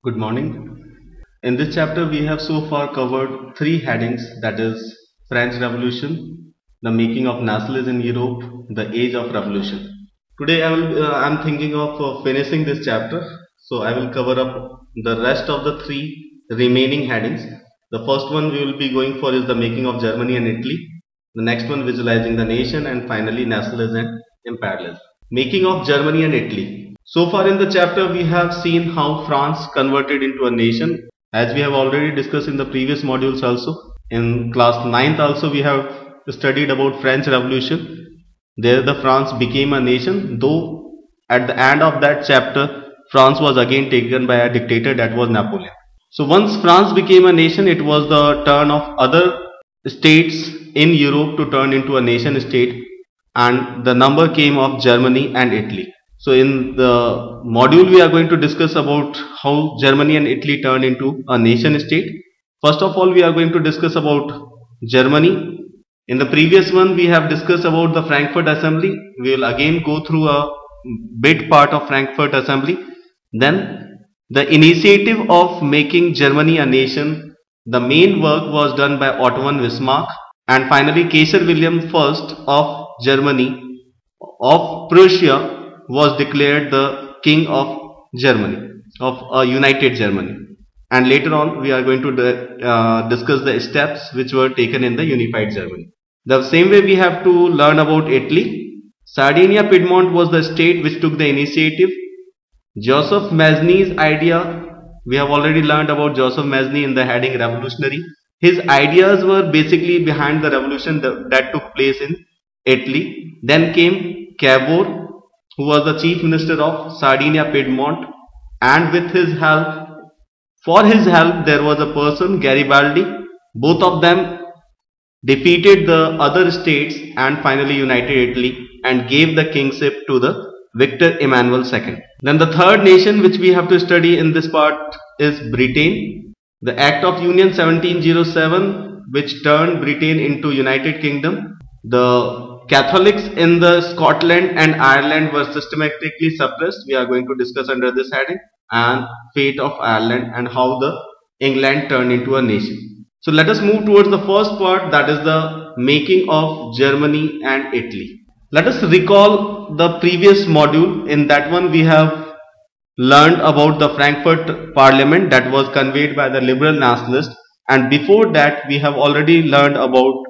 Good morning. In this chapter, we have so far covered three headings, that is French Revolution, the making of nationalism in Europe, the age of revolution. Today, I'm thinking of finishing this chapter, so I will cover up the rest of the three remaining headings. The first one we will be going for is the making of Germany and Italy. The next one, visualizing the nation, and finally nationalism and imperialism. Making of Germany and Italy. So far in the chapter, we have seen how France converted into a nation, as we have already discussed in the previous modules also. In class 9th also we have studied about French Revolution. There the France became a nation, though at the end of that chapter France was again taken by a dictator, that was Napoleon. So once France became a nation, it was the turn of other states in Europe to turn into a nation state, and the number came of Germany and Italy. So in the module we are going to discuss about how Germany and Italy turned into a nation state. First of all, we are going to discuss about Germany. In the previous one we have discussed about the Frankfurt Assembly. We will again go through a bit part of Frankfurt Assembly. Then the initiative of making Germany a nation, the main work was done by Otto von Bismarck, and finally Kaiser Wilhelm I of Germany, of Prussia, was declared the king of Germany, of a united Germany. And later on we are going to discuss the steps which were taken in the unified Germany. The same way we have to learn about Italy. Sardinia Piedmont was the state which took the initiative. Joseph Mazzini's idea, we have already learned about Joseph Mazzini in the heading revolutionary. His ideas were basically behind the revolution that took place in Italy. Then came Cavour, who was the chief minister of Sardinia Piedmont, and with his help, for his help, there was a person, Garibaldi. Both of them defeated the other states and finally united Italy and gave the kingship to the Victor Emmanuel II. Then the third nation which we have to study in this part is Britain. The Act of Union 1707, which turned Britain into United Kingdom. The Catholics in the Scotland and Ireland were systematically suppressed. We are going to discuss under this heading, and fate of Ireland and how the England turned into a nation. So let us move towards the first part, that is the making of Germany and Italy. Let us recall the previous module. In that one we have learned about the Frankfurt Parliament that was convened by the liberal nationalists, and before that we have already learned about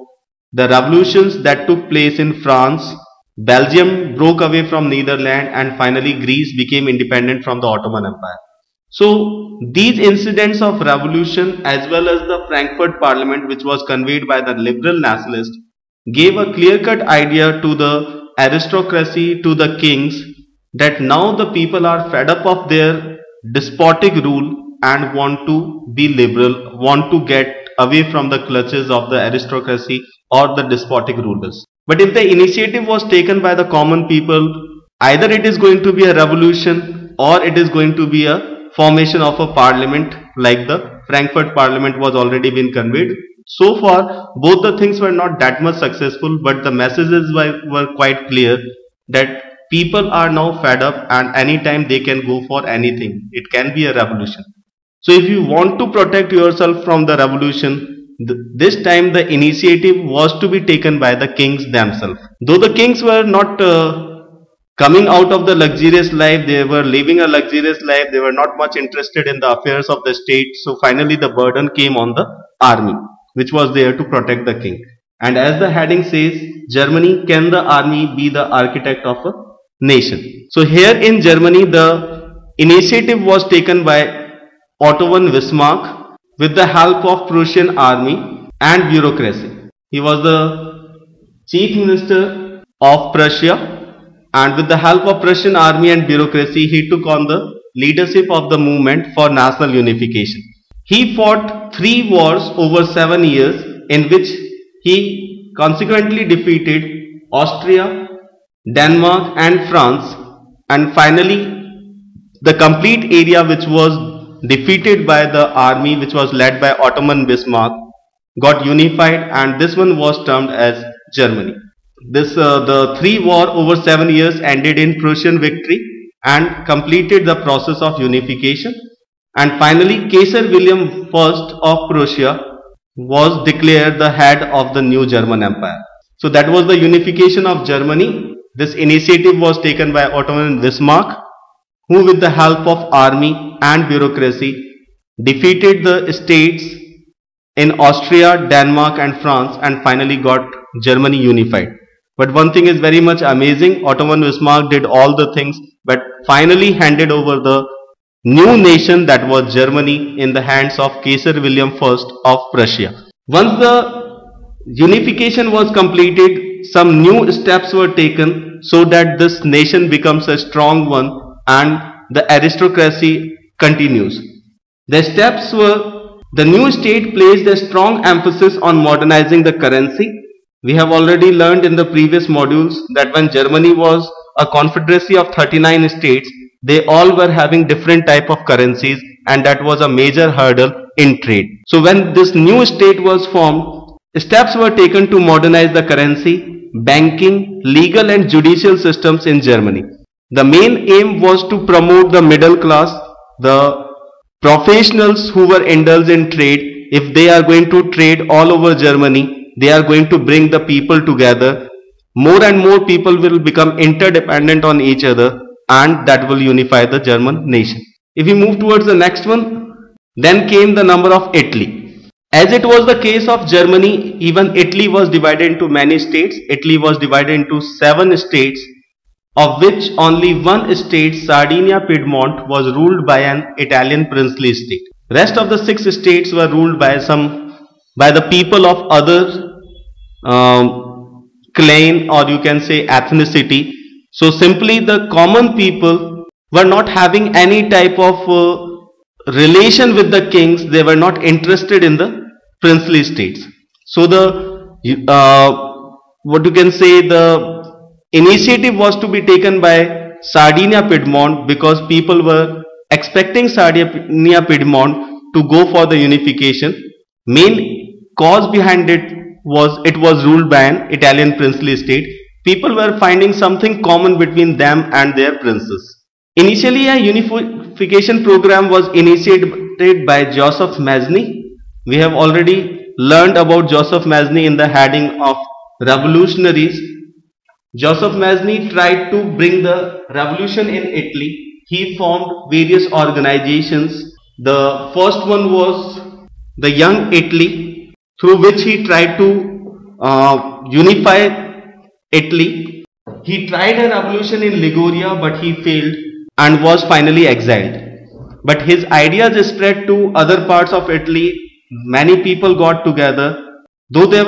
the revolutions that took place in France. Belgium broke away from Netherlands, and finally Greece became independent from the Ottoman Empire. So these incidents of revolution as well as the Frankfurt Parliament, which was convened by the liberal nationalists, gave a clear-cut idea to the aristocracy, to the kings, that now the people are fed up of their despotic rule and want to be liberal, want to get away from the clutches of the aristocracy or the despotic rulers. But if the initiative was taken by the common people, either it is going to be a revolution or it is going to be a formation of a parliament, like the Frankfurt Parliament was already been convened. So far both the things were not that much successful, but the messages were quite clear that people are now fed up and anytime they can go for anything. It can be a revolution. So if you want to protect yourself from the revolution, this time the initiative was to be taken by the kings themselves. Though the kings were not coming out of the luxurious life, they were living a luxurious life, they were not much interested in the affairs of the state. So finally the burden came on the army, which was there to protect the king. And as the heading says, Germany, can the army be the architect of a nation? So here in Germany the initiative was taken by Otto von Bismarck with the help of Prussian army and bureaucracy. He was the chief minister of Prussia, and with the help of Prussian army and bureaucracy he took on the leadership of the movement for national unification. He fought 3 wars over 7 years, in which he consequently defeated Austria, Denmark and France, and finally the complete area which was defeated by the army, which was led by Otto von Bismarck, got unified, and this one was termed as Germany. The 3 war over 7 years ended in Prussian victory and completed the process of unification. and finally Caesar William I of Prussia was declared the head of the new German Empire. So that was the unification of Germany. This initiative was taken by Otto von Bismarck, who with the help of army and bureaucracy defeated the states in Austria, Denmark and France and finally got Germany unified. But one thing is very much amazing, Otto von Bismarck did all the things but finally handed over the new nation, that was Germany, in the hands of Caesar William I of Prussia. Once the unification was completed, some new steps were taken so that this nation becomes a strong one and the aristocracy continues. The steps were: the new state placed a strong emphasis on modernizing the currency. We have already learned in the previous modules that when Germany was a confederacy of 39 states, they all were having different type of currencies and that was a major hurdle in trade. So when this new state was formed, steps were taken to modernize the currency, banking, legal and judicial systems in Germany. The main aim was to promote the middle class, the professionals who were indulged in trade. If they are going to trade all over Germany, they are going to bring the people together. More and more people will become interdependent on each other and that will unify the German nation. If we move towards the next one, then came the number of Italy. As it was the case of Germany, even Italy was divided into many states. Italy was divided into 7 states, of which only one state, Sardinia Piedmont, was ruled by an Italian princely state. Rest of the 6 states were ruled by the people of other clan, or you can say ethnicity. So simply the common people were not having any type of relation with the kings. They were not interested in the princely states. So the what you can say, the initiative was to be taken by Sardinia Piedmont because people were expecting Sardinia Piedmont to go for the unification. Main cause behind it was ruled by an Italian princely state. People were finding something common between them and their princes. Initially a unification program was initiated by Joseph Mazzini. We have already learned about Joseph Mazzini in the heading of revolutionaries. Joseph Mazzini tried to bring the revolution in Italy. He formed various organizations. The first one was the Young Italy, through which he tried to unify Italy. He tried a revolution in Liguria but he failed and was finally exiled. But his ideas spread to other parts of Italy. Many people got together. Though they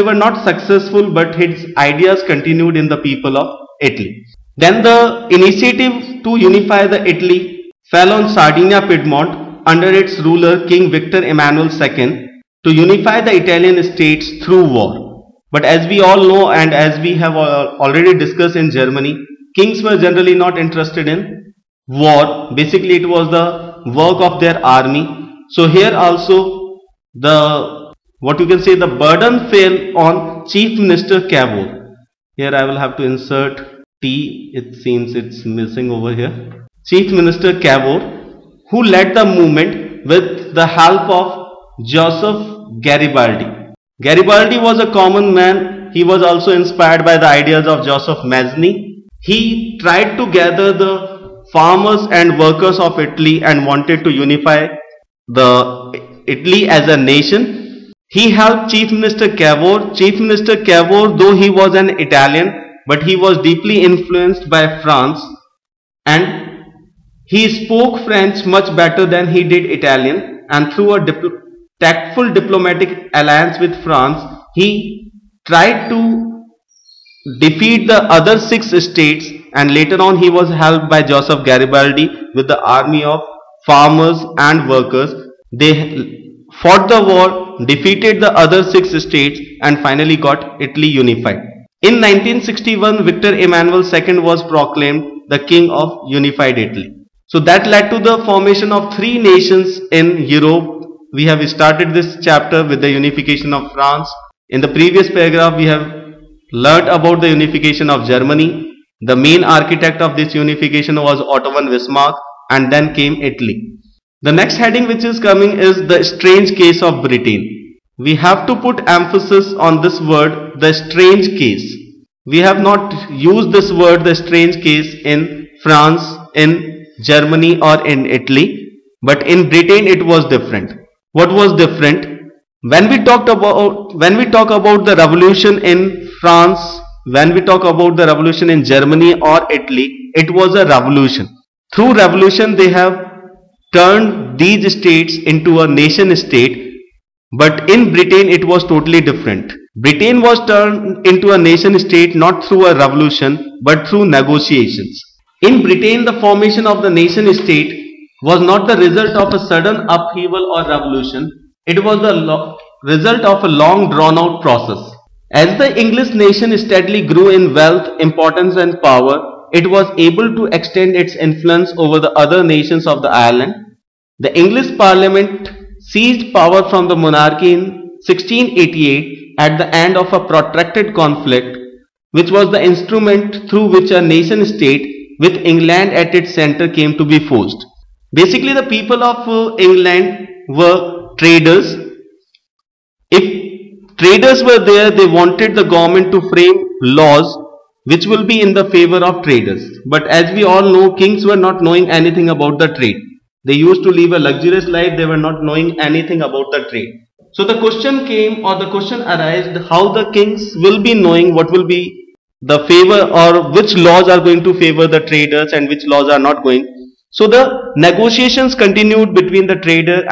were not successful, but his ideas continued in the people of Italy. Then the initiative to unify the Italy fell on Sardinia Piedmont under its ruler King Victor Emmanuel II to unify the Italian states through war. But as we all know and as we have already discussed in Germany, kings were generally not interested in war. Basically it was the work of their army. So here also the burden fell on Chief Minister Cavour. Here I will have to insert T, it seems it's missing over here. Chief Minister Cavour, who led the movement with the help of Joseph Garibaldi. Garibaldi was a common man. He was also inspired by the ideas of Joseph Mazzini. He tried to gather the farmers and workers of Italy and wanted to unify the Italy as a nation. He helped Chief Minister Cavour. Chief Minister Cavour, though he was an Italian, but he was deeply influenced by France and he spoke French much better than he did Italian, and through a tactful diplomatic alliance with France, he tried to defeat the other 6 states, and later on he was helped by Joseph Garibaldi with the army of farmers and workers. They fought the war, defeated the other 6 states and finally got Italy unified. In 1961, Victor Emmanuel II was proclaimed the king of unified Italy. So that led to the formation of 3 nations in Europe. We have started this chapter with the unification of France. In the previous paragraph, we have learnt about the unification of Germany. The main architect of this unification was Otto von Bismarck, and then came Italy. The next heading which is coming is the strange case of Britain. We have to put emphasis on this word, the strange case. We have not used this word, the strange case, in France, in Germany or in Italy, but in Britain it was different. What was different? When we talk about the revolution in France, when we talk about the revolution in Germany or Italy, it was a revolution. Through revolution they have turned these states into a nation state, but in Britain it was totally different. Britain was turned into a nation state not through a revolution but through negotiations. In Britain, the formation of the nation state was not the result of a sudden upheaval or revolution. It was the result of a long drawn out process. As the English nation steadily grew in wealth, importance and power, it was able to extend its influence over the other nations of the island. The English Parliament seized power from the monarchy in 1688 at the end of a protracted conflict, which was the instrument through which a nation state with England at its center came to be forged. Basically, the people of England were traders. If traders were there, they wanted the government to frame laws which will be in the favor of traders. But as we all know, kings were not knowing anything about the trade. They used to live a luxurious life. They were not knowing anything about the trade. So the question came, or the question arose, how the kings will be knowing what will be the favor, or which laws are going to favor the traders and which laws are not going. So the negotiations continued between the traders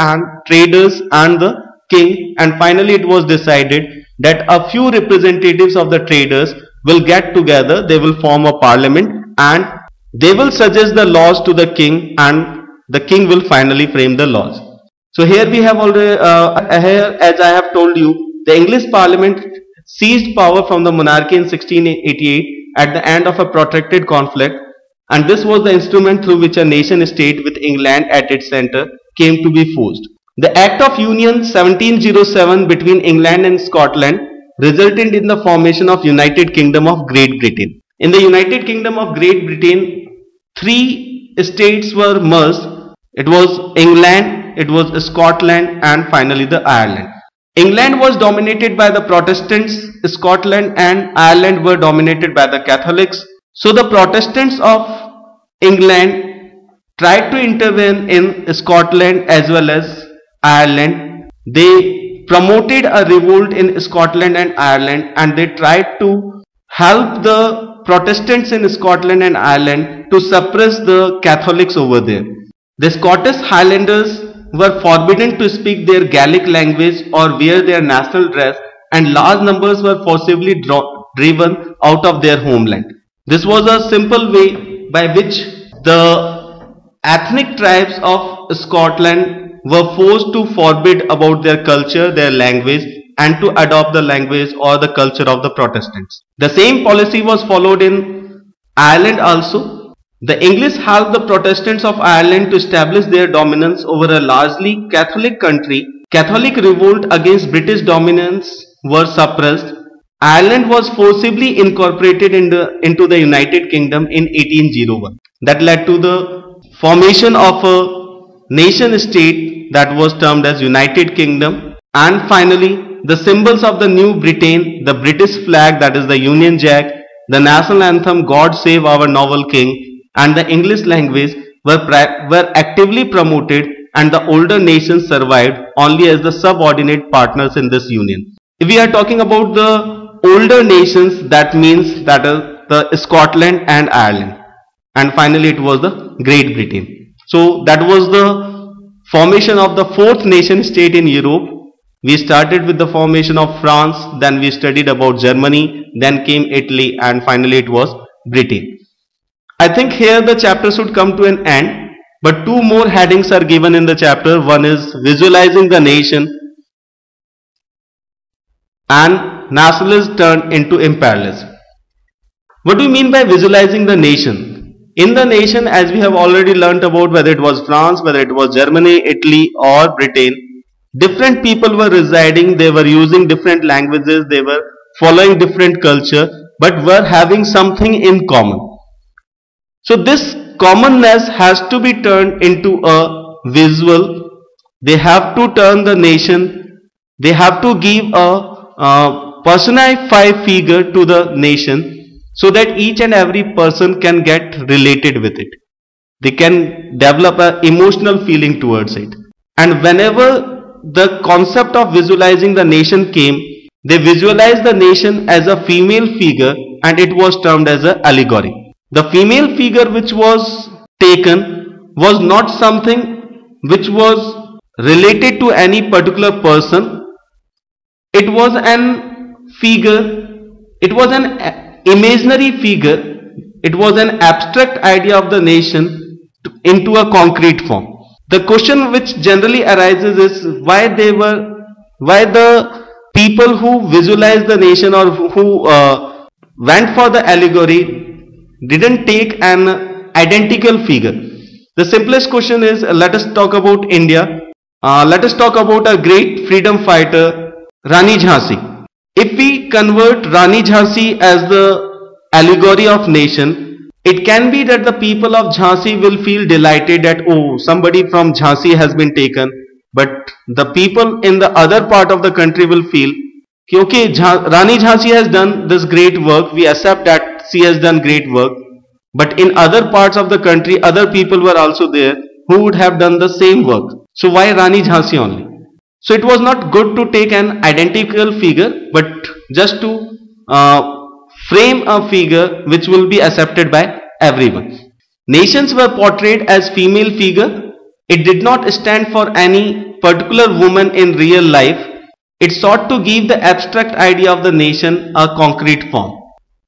and the king, and finally it was decided that a few representatives of the traders will get together. They will form a parliament and they will suggest the laws to the king, and the king will finally frame the laws. So here we have already, as I have told you, the English Parliament seized power from the monarchy in 1688 at the end of a protracted conflict, and this was the instrument through which a nation state with England at its center came to be forged. The Act of Union 1707 between England and Scotland resulted in the formation of United Kingdom of Great Britain. In the United Kingdom of Great Britain, three states were merged. It was England, it was Scotland, and finally the Ireland. England was dominated by the Protestants, Scotland and Ireland were dominated by the Catholics. So the Protestants of England tried to intervene in Scotland as well as Ireland. They promoted a revolt in Scotland and Ireland, and they tried to help the Protestants in Scotland and Ireland to suppress the Catholics over there. The Scottish Highlanders were forbidden to speak their Gaelic language or wear their national dress, and large numbers were forcibly driven out of their homeland. This was a simple way by which the ethnic tribes of Scotland were forced to forbid about their culture, their language, and to adopt the language or the culture of the Protestants. The same policy was followed in Ireland also. The English helped the Protestants of Ireland to establish their dominance over a largely Catholic country. Catholic revolt against British dominance were suppressed. Ireland was forcibly incorporated into the United Kingdom in 1801. That led to the formation of a nation state that was termed as United Kingdom. And finally, the symbols of the new Britain, the British flag, that is the Union Jack, the national anthem God Save Our Noble King, and the English language were actively promoted, and the older nations survived only as the subordinate partners in this union. If we are talking about the older nations, that means that is the Scotland and Ireland, and finally it was the Great Britain. So that was the formation of the fourth nation state in Europe. We started with the formation of France, then we studied about Germany, then came Italy, and finally it was Britain. I think here the chapter should come to an end, but two more headings are given in the chapter. One is visualizing the nation, and nationalism turned into imperialism. What do you mean by visualizing the nation? In the nation, as we have already learnt about, whether it was France, whether it was Germany, Italy or Britain, different people were residing, they were using different languages, they were following different culture, but were having something in common. So this commonness has to be turned into a visual. They have to turn the nation. They have to give a personified figure to the nation so that each and every person can get related with it. They can develop an emotional feeling towards it. And whenever the concept of visualizing the nation came, they visualized the nation as a female figure, and it was termed as an allegory. The female figure which was taken was not something which was related to any particular person. It was an figure, it was an imaginary figure, it was an abstract idea of the nation into a concrete form. The question which generally arises is why the people who visualized the nation or who went for the allegory didn't take an identical figure. The simplest question is, let us talk about India. Let us talk about a great freedom fighter, Rani Jhansi. If we convert Rani Jhansi as the allegory of nation, it can be that the people of Jhansi will feel delighted that, oh, somebody from Jhansi has been taken. But the people in the other part of the country will feel, okay, Rani Jhansi has done this great work. We accept that she has done great work. But in other parts of the country, other people were also there who would have done the same work. So why Rani Jhansi only? So it was not good to take an identical figure, but just to frame a figure which will be accepted by everyone. Nations were portrayed as female figure. It did not stand for any particular woman in real life. It sought to give the abstract idea of the nation a concrete form.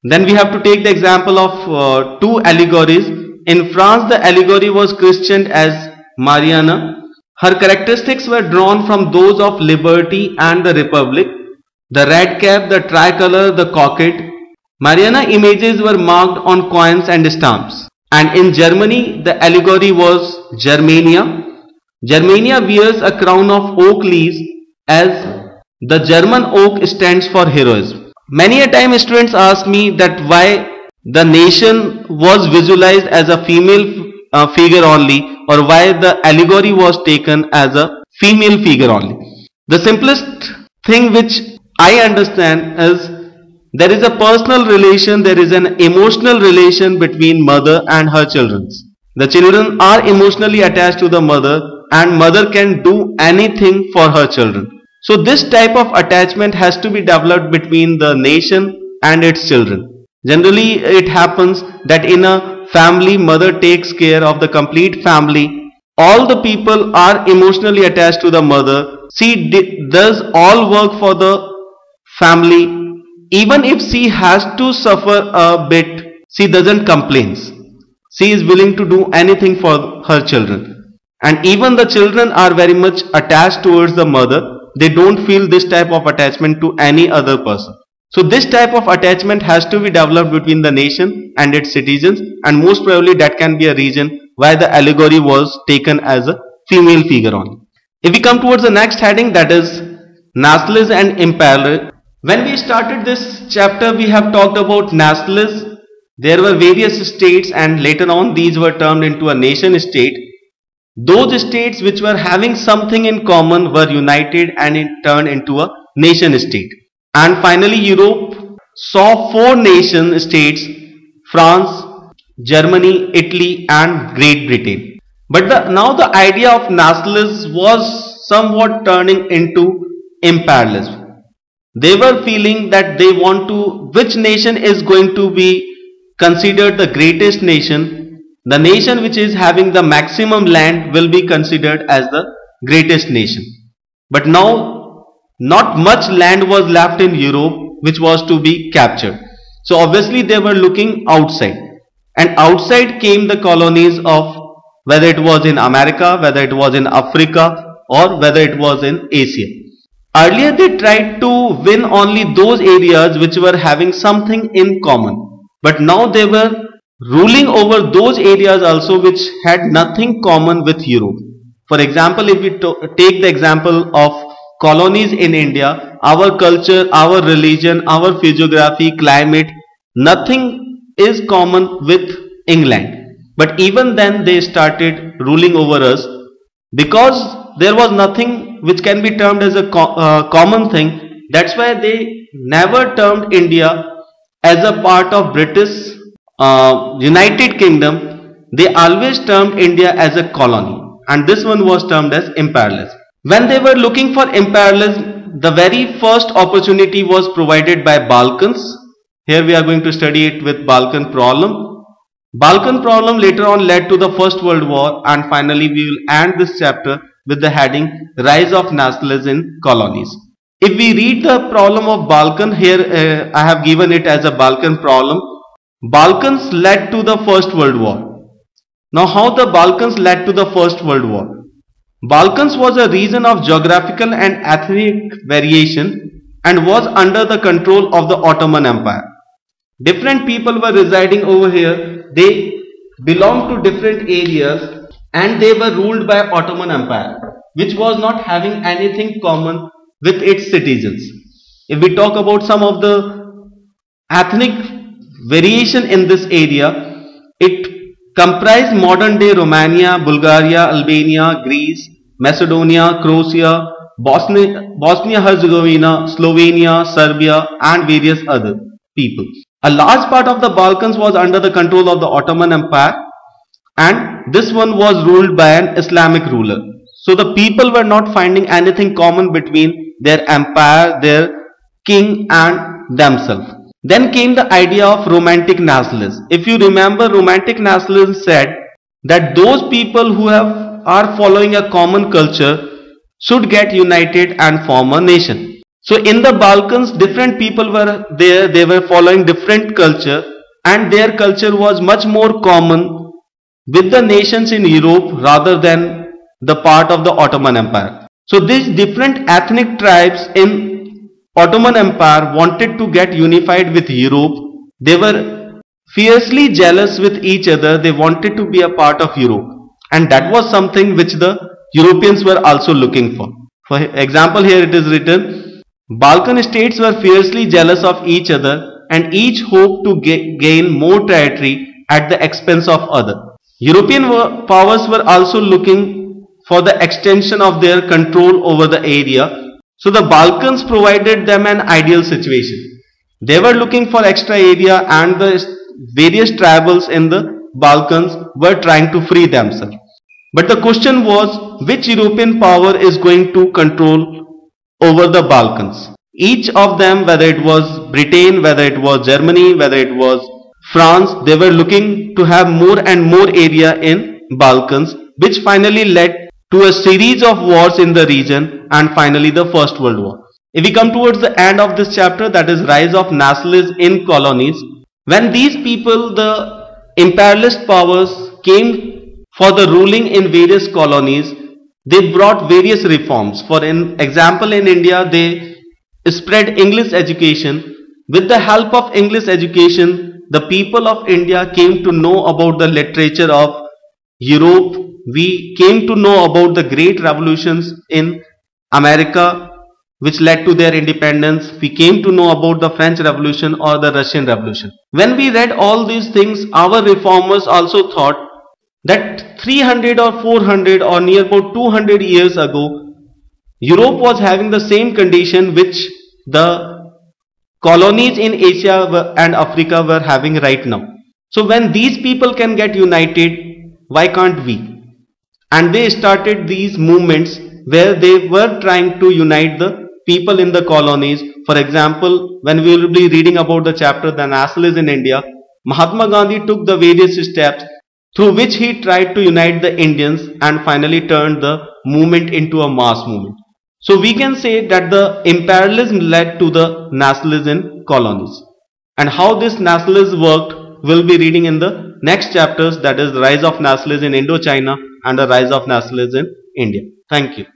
Then we have to take the example of two allegories. In France, the allegory was christened as Mariana. Her characteristics were drawn from those of liberty and the republic. The red cap, the tricolor, the cockade. Mariana images were marked on coins and stamps. And in Germany, the allegory was Germania. Germania wears a crown of oak leaves as the German oak stands for heroism. Many a time students ask me that why the nation was visualized as a female figure only, or why the allegory was taken as a female figure only. The simplest thing which I understand is there is a personal relation, there is an emotional relation between mother and her children. The children are emotionally attached to the mother, and mother can do anything for her children. So this type of attachment has to be developed between the nation and its children. Generally it happens that in a family, mother takes care of the complete family. All the people are emotionally attached to the mother. She does all work for the family. Even if she has to suffer a bit, she doesn't complain. She is willing to do anything for her children. And even the children are very much attached towards the mother. They don't feel this type of attachment to any other person. So this type of attachment has to be developed between the nation and its citizens, and most probably that can be a reason why the allegory was taken as a female figure only. If we come towards the next heading, that is nationalism and imperialism. When we started this chapter, we have talked about nationalism. There were various states, and later on these were turned into a nation state. Those states which were having something in common were united and it turned into a nation state. And finally Europe saw four nation states: France, Germany, Italy and Great Britain. But now the idea of nationalism was somewhat turning into imperialism. They were feeling that they want to, which nation is going to be considered the greatest nation. The nation which is having the maximum land will be considered as the greatest nation. But now not much land was left in Europe which was to be captured. So obviously they were looking outside, and outside came the colonies of, whether it was in America, whether it was in Africa or whether it was in Asia. Earlier they tried to win only those areas which were having something in common, but now they were ruling over those areas also which had nothing common with Europe. For example, if we take the example of colonies in India, our culture, our religion, our physiography, climate, nothing is common with England. But even then they started ruling over us. Because there was nothing which can be termed as a common thing. That's why they never termed India as a part of British United Kingdom. They always termed India as a colony, and this one was termed as imperialism. When they were looking for imperialism, the very first opportunity was provided by Balkans. Here we are going to study it with Balkan problem. Balkan problem later on led to the First World War, and finally we will end this chapter with the heading Rise of Nationalism in Colonies. If we read the problem of Balkan, here I have given it as a Balkan problem. Balkans led to the First World War. Now how the Balkans led to the First World War? Balkans was a region of geographical and ethnic variation and was under the control of the Ottoman Empire. Different people were residing over here. They belonged to different areas and they were ruled by Ottoman Empire, which was not having anything common with its citizens. If we talk about some of the ethnic variation in this area, it comprised modern day Romania, Bulgaria, Albania, Greece, Macedonia, Croatia, Bosnia-Herzegovina, Slovenia, Serbia and various other people. A large part of the Balkans was under the control of the Ottoman Empire, and this one was ruled by an Islamic ruler. So the people were not finding anything common between their empire, their king and themselves. Then came the idea of romantic nationalism. If you remember, romantic nationalism said that those people who are following a common culture should get united and form a nation. So in the Balkans, different people were there, they were following different culture, and their culture was much more common with the nations in Europe rather than the part of the Ottoman Empire. So these different ethnic tribes in Ottoman Empire wanted to get unified with Europe. They were fiercely jealous with each other. They wanted to be a part of Europe, and that was something which the Europeans were also looking for. For example, here it is written, Balkan states were fiercely jealous of each other and each hoped to gain more territory at the expense of other. European powers were also looking for the extension of their control over the area. So the Balkans provided them an ideal situation. They were looking for extra area, and the various tribals in the Balkans were trying to free themselves. But the question was, which European power is going to control over the Balkans? Each of them, whether it was Britain, whether it was Germany, whether it was France, they were looking to have more and more area in Balkans, which finally led to a series of wars in the region and finally the First World War. If we come towards the end of this chapter, that is Rise of Nationalism in Colonies, when these people, the imperialist powers, came for the ruling in various colonies, they brought various reforms. For example, in India, they spread English education. With the help of English education, the people of India came to know about the literature of Europe. We came to know about the great revolutions in America, which led to their independence. We came to know about the French Revolution or the Russian Revolution. When we read all these things, our reformers also thought that 300 or 400 or near about 200 years ago, Europe was having the same condition which the colonies in Asia and Africa were having right now. So when these people can get united, why can't we? And they started these movements where they were trying to unite the people in the colonies. For example, when we will be reading about the chapter The Nationalism in India, Mahatma Gandhi took the various steps through which he tried to unite the Indians and finally turned the movement into a mass movement. So we can say that the imperialism led to the nationalism in colonies. And how this nationalism worked, we'll be reading in the next chapters, that is the rise of nationalism in Indochina and the rise of nationalism in India. Thank you.